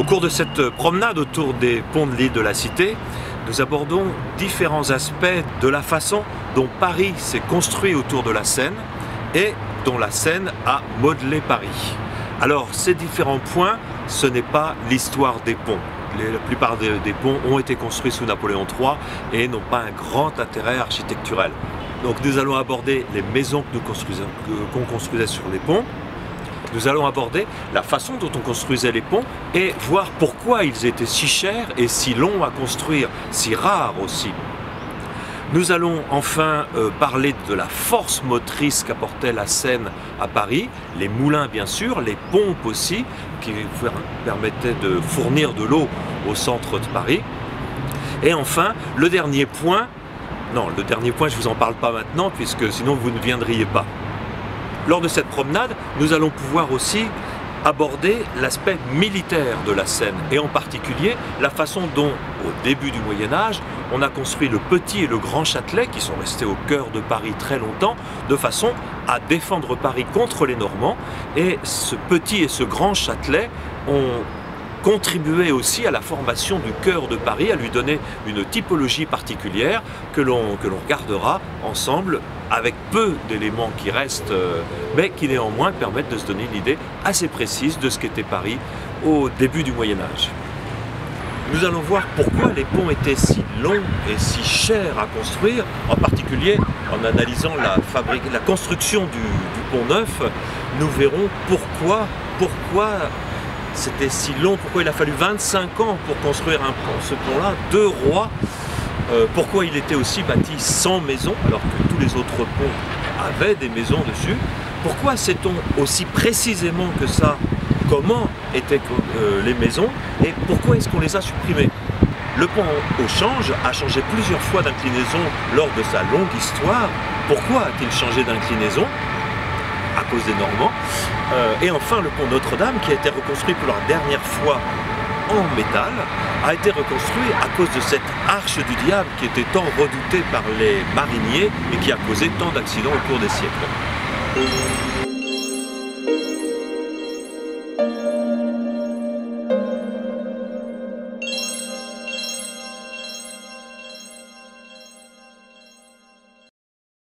Au cours de cette promenade autour des ponts de l'île de la Cité, nous abordons différents aspects de la façon dont Paris s'est construit autour de la Seine et dont la Seine a modelé Paris. Alors ces différents points, ce n'est pas l'histoire des ponts. La plupart des ponts ont été construits sous Napoléon III et n'ont pas un grand intérêt architecturel. Donc nous allons aborder les maisons qu'on construisait sur les ponts. Nous allons aborder la façon dont on construisait les ponts et voir pourquoi ils étaient si chers et si longs à construire, si rares aussi. Nous allons enfin parler de la force motrice qu'apportait la Seine à Paris, les moulins bien sûr, les pompes aussi, qui permettaient de fournir de l'eau au centre de Paris. Et enfin, le dernier point, non, le dernier point je ne vous en parle pas maintenant puisque sinon vous ne viendriez pas. Lors de cette promenade, nous allons pouvoir aussi aborder l'aspect militaire de la Seine et en particulier la façon dont, au début du Moyen-Âge, on a construit le Petit et le Grand Châtelet qui sont restés au cœur de Paris très longtemps de façon à défendre Paris contre les Normands et ce Petit et ce Grand Châtelet ont contribué aussi à la formation du cœur de Paris, à lui donner une typologie particulière que l'on regardera ensemble avec peu d'éléments qui restent, mais qui néanmoins permettent de se donner une idée assez précise de ce qu'était Paris au début du Moyen-Âge. Nous allons voir pourquoi les ponts étaient si longs et si chers à construire, en particulier en analysant la construction du pont neuf, nous verrons pourquoi c'était si long, pourquoi il a fallu 25 ans pour construire ce pont-là, 2 rois, pourquoi il était aussi bâti sans maison alors que tous les autres ponts avaient des maisons dessus, pourquoi sait-on aussi précisément que ça, comment étaient les maisons et pourquoi est-ce qu'on les a supprimées. Le pont au Change a changé plusieurs fois d'inclinaison lors de sa longue histoire. Pourquoi a-t-il changé d'inclinaison? À cause des Normands. Et enfin le pont Notre-Dame qui a été reconstruit pour la dernière fois en métal a été reconstruit à cause de cette arche du diable qui était tant redoutée par les mariniers et qui a causé tant d'accidents au cours des siècles.